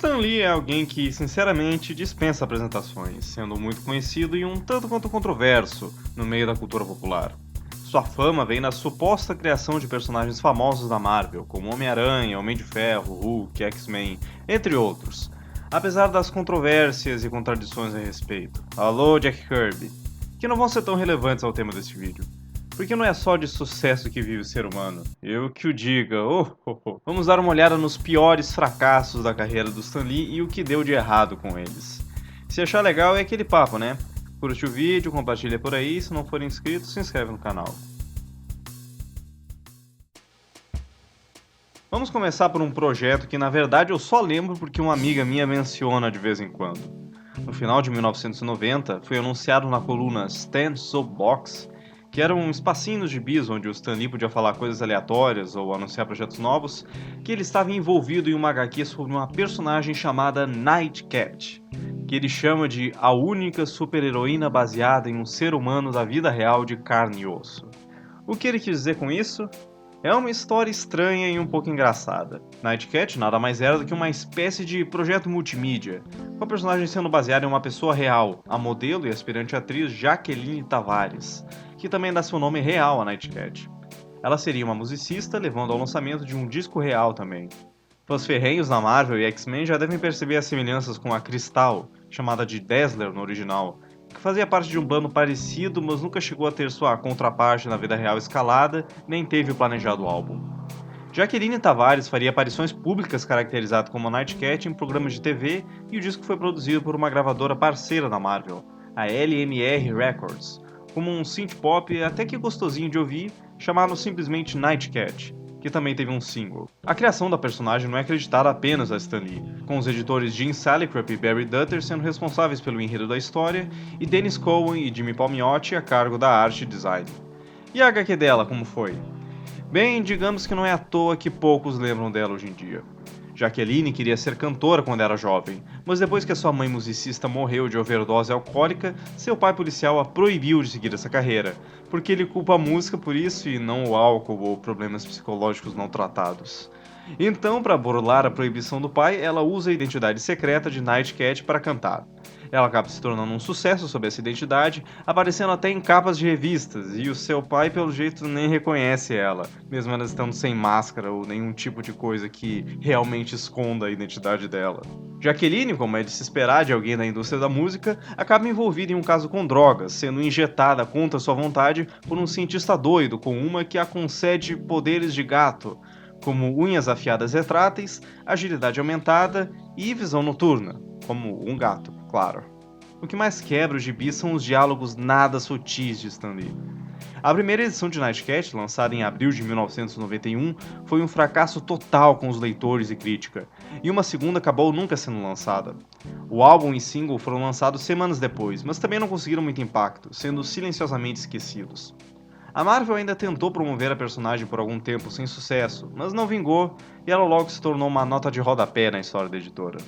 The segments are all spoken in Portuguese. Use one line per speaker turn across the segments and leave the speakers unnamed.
Stan Lee é alguém que, sinceramente, dispensa apresentações, sendo muito conhecido e um tanto quanto controverso no meio da cultura popular. Sua fama vem da suposta criação de personagens famosos da Marvel, como Homem-Aranha, Homem de Ferro, Hulk, X-Men, entre outros. Apesar das controvérsias e contradições a respeito. Alô, Jack Kirby, que não vão ser tão relevantes ao tema deste vídeo. Porque não é só de sucesso que vive o ser humano. Eu que o diga. Vamos dar uma olhada nos piores fracassos da carreira do Stan Lee e o que deu de errado com eles. Se achar legal é aquele papo, né? Curte o vídeo, compartilha por aí, se não for inscrito, se inscreve no canal. Vamos começar por um projeto que na verdade eu só lembro porque uma amiga minha menciona de vez em quando. No final de 1990, foi anunciado na coluna Stan Soapbox, que eram espacinhos de bis onde o Stan Lee podia falar coisas aleatórias ou anunciar projetos novos, que ele estava envolvido em uma HQ sobre uma personagem chamada Nightcat, que ele chama de a única super-heroína baseada em um ser humano da vida real de carne e osso. O que ele quis dizer com isso? É uma história estranha e um pouco engraçada. Nightcat nada mais era do que uma espécie de projeto multimídia, com a personagem sendo baseada em uma pessoa real, a modelo e aspirante atriz Jaqueline Tavares, que também dá seu nome real a Nightcat. Ela seria uma musicista, levando ao lançamento de um disco real também. Fãs ferrenhos na Marvel e X-Men já devem perceber as semelhanças com a Crystal, chamada de Dazzler no original, que fazia parte de um bando parecido, mas nunca chegou a ter sua contraparte na vida real escalada, nem teve o planejado álbum. Jaqueline Tavares faria aparições públicas caracterizada como Nightcat em programas de TV, e o disco foi produzido por uma gravadora parceira da Marvel, a LMR Records, como um synth-pop até que gostosinho de ouvir, chamado simplesmente Nightcat, que também teve um single. A criação da personagem não é acreditada apenas a Stan Lee, com os editores Jim Salicrup e Barry Dutter sendo responsáveis pelo enredo da história, e Dennis Cowan e Jimmy Palmiotti a cargo da arte e design. E a HQ dela, como foi? Bem, digamos que não é à toa que poucos lembram dela hoje em dia. Jaqueline queria ser cantora quando era jovem, mas depois que a sua mãe musicista morreu de overdose alcoólica, seu pai policial a proibiu de seguir essa carreira, porque ele culpa a música por isso e não o álcool ou problemas psicológicos não tratados. Então, para burlar a proibição do pai, ela usa a identidade secreta de Nightcat para cantar. Ela acaba se tornando um sucesso sob essa identidade, aparecendo até em capas de revistas, e o seu pai, pelo jeito, nem reconhece ela, mesmo ela estando sem máscara ou nenhum tipo de coisa que realmente esconda a identidade dela. Jaqueline, como é de se esperar de alguém da indústria da música, acaba envolvida em um caso com drogas, sendo injetada contra sua vontade por um cientista doido com uma que a concede poderes de gato, como unhas afiadas retráteis, agilidade aumentada e visão noturna, como um gato, claro. O que mais quebra o gibi são os diálogos nada sutis de Stan Lee. A primeira edição de Nightcat, lançada em abril de 1991, foi um fracasso total com os leitores e crítica, e uma segunda acabou nunca sendo lançada. O álbum e single foram lançados semanas depois, mas também não conseguiram muito impacto, sendo silenciosamente esquecidos. A Marvel ainda tentou promover a personagem por algum tempo sem sucesso, mas não vingou e ela logo se tornou uma nota de rodapé na história da editora.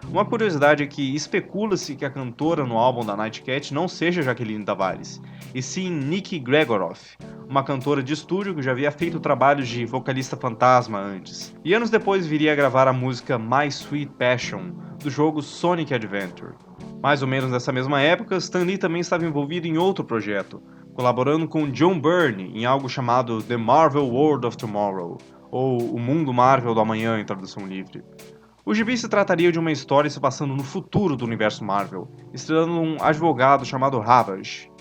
Uma curiosidade é que especula-se que a cantora no álbum da Nightcat não seja Jaqueline Tavares, e sim Nikki Gregoroff, uma cantora de estúdio que já havia feito trabalhos de vocalista fantasma antes, e anos depois viria a gravar a música My Sweet Passion, do jogo Sonic Adventure. Mais ou menos nessa mesma época, Stan Lee também estava envolvido em outro projeto, colaborando com John Byrne em algo chamado The Marvel World of Tomorrow, ou O Mundo Marvel do Amanhã em tradução livre. O gibi se trataria de uma história se passando no futuro do universo Marvel, estrelando um advogado chamado Ravage.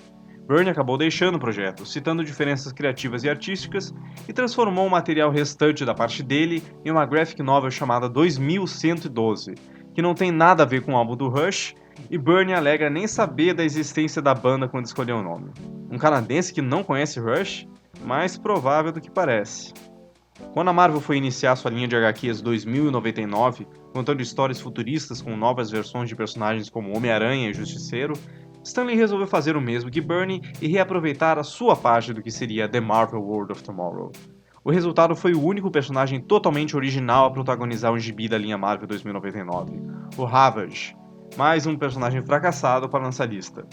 Byrne acabou deixando o projeto, citando diferenças criativas e artísticas, e transformou o material restante da parte dele em uma graphic novel chamada 2112, que não tem nada a ver com o álbum do Rush, e Byrne alega nem saber da existência da banda quando escolheu o nome. Um canadense que não conhece Rush? Mais provável do que parece. Quando a Marvel foi iniciar sua linha de HQs 2099, contando histórias futuristas com novas versões de personagens como Homem-Aranha e Justiceiro, Stan Lee resolveu fazer o mesmo que Byrne e reaproveitar a sua parte do que seria The Marvel World of Tomorrow. O resultado foi o único personagem totalmente original a protagonizar um gibi da linha Marvel 2099, o Ravage, mais um personagem fracassado para nossa lista.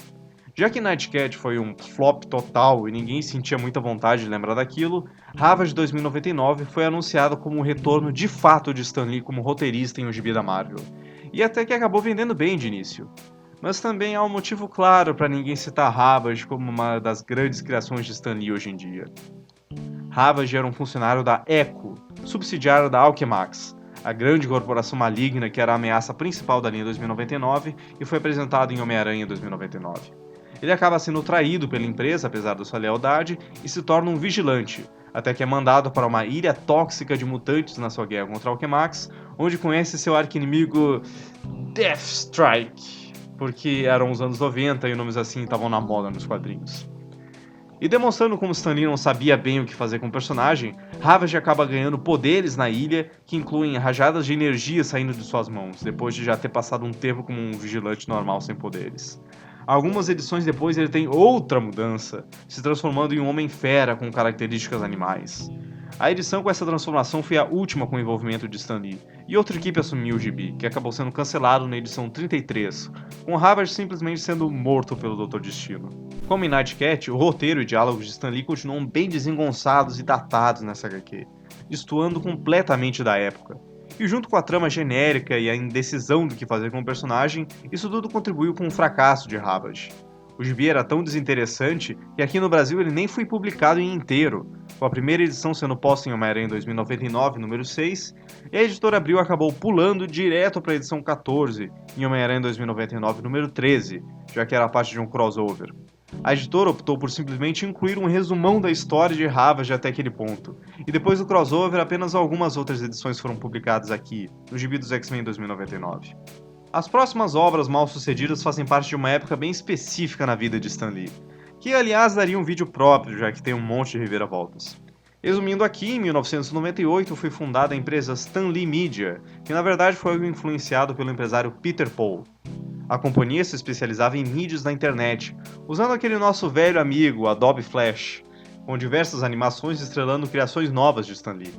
Já que Nightcat foi um flop total e ninguém sentia muita vontade de lembrar daquilo, Ravage 2099 foi anunciado como o retorno de fato de Stan Lee como roteirista em um gibi da Marvel. e até que acabou vendendo bem de início. Mas também há um motivo claro para ninguém citar Ravage como uma das grandes criações de Stan Lee hoje em dia. Ravage era um funcionário da Echo, subsidiário da Alchemax, a grande corporação maligna que era a ameaça principal da linha 2099 e foi apresentado em Homem-Aranha 2099. Ele acaba sendo traído pela empresa, apesar da sua lealdade, e se torna um vigilante, até que é mandado para uma ilha tóxica de mutantes na sua guerra contra a Alchemax, onde conhece seu arqui-inimigo Deathstrike, porque eram os anos 90 e nomes assim estavam na moda nos quadrinhos. E demonstrando como Stan Lee não sabia bem o que fazer com o personagem, Ravage acaba ganhando poderes na ilha que incluem rajadas de energia saindo de suas mãos, depois de já ter passado um tempo como um vigilante normal sem poderes. Algumas edições depois ele tem outra mudança, se transformando em um homem-fera com características animais. A edição com essa transformação foi a última com o envolvimento de Stan Lee, e outra equipe assumiu o gibi, que acabou sendo cancelado na edição 33, com Ravage simplesmente sendo morto pelo Dr. Destino. Como em Nightcat, o roteiro e diálogos de Stan Lee continuam bem desengonçados e datados nessa HQ, destoando completamente da época. E junto com a trama genérica e a indecisão do que fazer com o personagem, isso tudo contribuiu com o fracasso de Ravage. O gibi era tão desinteressante que aqui no Brasil ele nem foi publicado em inteiro, com a primeira edição sendo posta em Homem-Aranha 2099, número 6, e a editora Abril acabou pulando direto para a edição 14, em Homem-Aranha 2099, número 13, já que era parte de um crossover. A editora optou por simplesmente incluir um resumão da história de Ravage até aquele ponto, e depois do crossover apenas algumas outras edições foram publicadas aqui, no gibi dos X-Men 2099. As próximas obras mal sucedidas fazem parte de uma época bem específica na vida de Stan Lee, que aliás daria um vídeo próprio, já que tem um monte de reviravoltas. Resumindo aqui, em 1998 foi fundada a empresa Stan Lee Media, que na verdade foi influenciado pelo empresário Peter Paul. A companhia se especializava em mídias da internet, usando aquele nosso velho amigo Adobe Flash, com diversas animações estrelando criações novas de Stan Lee.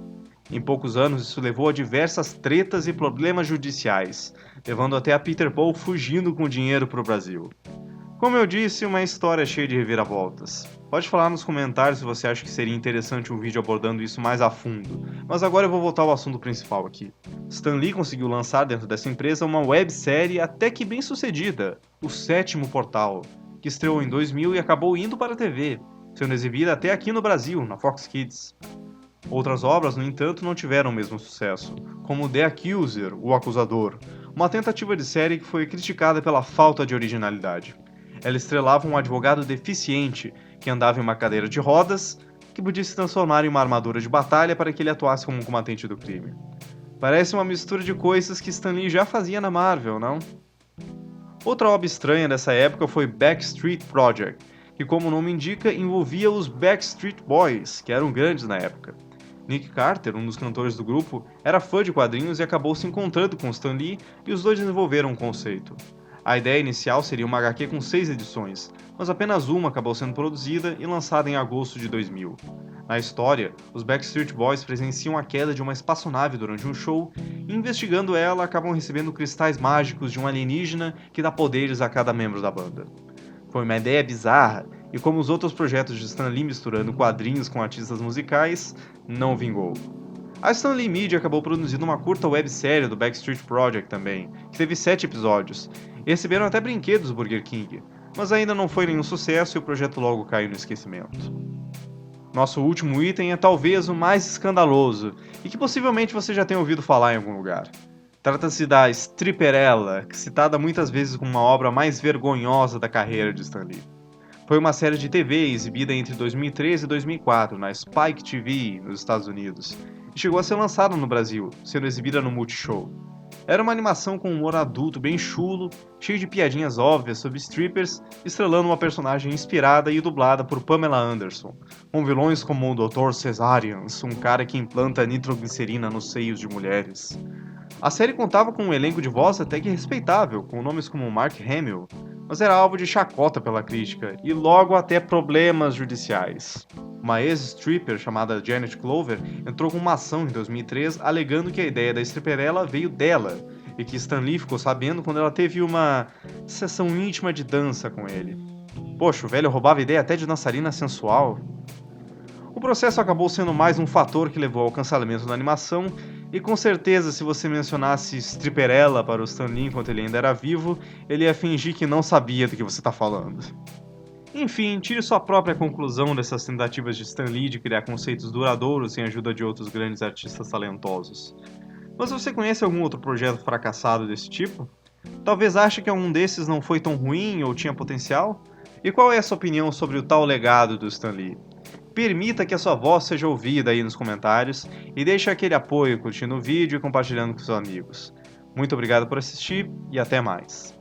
Em poucos anos, isso levou a diversas tretas e problemas judiciais, levando até a Peter Paul fugindo com dinheiro para o Brasil. Como eu disse, uma história cheia de reviravoltas. Pode falar nos comentários se você acha que seria interessante um vídeo abordando isso mais a fundo, mas agora eu vou voltar ao assunto principal aqui. Stan Lee conseguiu lançar dentro dessa empresa uma websérie até que bem sucedida, O Sétimo Portal, que estreou em 2000 e acabou indo para a TV, sendo exibida até aqui no Brasil, na Fox Kids. Outras obras, no entanto, não tiveram o mesmo sucesso, como The Accuser, O Acusador, uma tentativa de série que foi criticada pela falta de originalidade. Ela estrelava um advogado deficiente que andava em uma cadeira de rodas que podia se transformar em uma armadura de batalha para que ele atuasse como um combatente do crime. Parece uma mistura de coisas que Stan Lee já fazia na Marvel, não? Outra obra estranha dessa época foi Backstreet Project, que como o nome indica, envolvia os Backstreet Boys, que eram grandes na época. Nick Carter, um dos cantores do grupo, era fã de quadrinhos e acabou se encontrando com Stan Lee e os dois desenvolveram um conceito. A ideia inicial seria uma HQ com 6 edições, mas apenas uma acabou sendo produzida e lançada em agosto de 2000. Na história, os Backstreet Boys presenciam a queda de uma espaçonave durante um show e, investigando ela, acabam recebendo cristais mágicos de um alienígena que dá poderes a cada membro da banda. Foi uma ideia bizarra e, como os outros projetos de Stan Lee misturando quadrinhos com artistas musicais, não vingou. A Stan Lee Media acabou produzindo uma curta websérie do Backstreet Project também, que teve 7 episódios, e receberam até brinquedos do Burger King, mas ainda não foi nenhum sucesso e o projeto logo caiu no esquecimento. Nosso último item é talvez o mais escandaloso, e que possivelmente você já tenha ouvido falar em algum lugar. Trata-se da Stripperella, citada muitas vezes como uma obra mais vergonhosa da carreira de Stan Lee. Foi uma série de TV exibida entre 2013 e 2004 na Spike TV, nos Estados Unidos, e chegou a ser lançada no Brasil, sendo exibida no Multishow. Era uma animação com um humor adulto bem chulo, cheio de piadinhas óbvias sobre strippers, estrelando uma personagem inspirada e dublada por Pamela Anderson, com vilões como o Dr. Cesarians, um cara que implanta nitroglicerina nos seios de mulheres. A série contava com um elenco de voz até que respeitável, com nomes como Mark Hamill, mas era alvo de chacota pela crítica e logo até problemas judiciais. Uma ex-stripper chamada Janet Clover entrou com uma ação em 2003 alegando que a ideia da stripperella veio dela e que Stan Lee ficou sabendo quando ela teve uma sessão íntima de dança com ele. Poxa, o velho roubava ideia até de dançarina sensual. O processo acabou sendo mais um fator que levou ao cancelamento da animação, e com certeza se você mencionasse Stripperella para o Stan Lee enquanto ele ainda era vivo, ele ia fingir que não sabia do que você está falando. Enfim, tire sua própria conclusão dessas tentativas de Stan Lee de criar conceitos duradouros sem a ajuda de outros grandes artistas talentosos. Mas você conhece algum outro projeto fracassado desse tipo? Talvez ache que algum desses não foi tão ruim ou tinha potencial? E qual é a sua opinião sobre o tal legado do Stan Lee? Permita que a sua voz seja ouvida aí nos comentários e deixe aquele apoio curtindo o vídeo e compartilhando com seus amigos. Muito obrigado por assistir e até mais.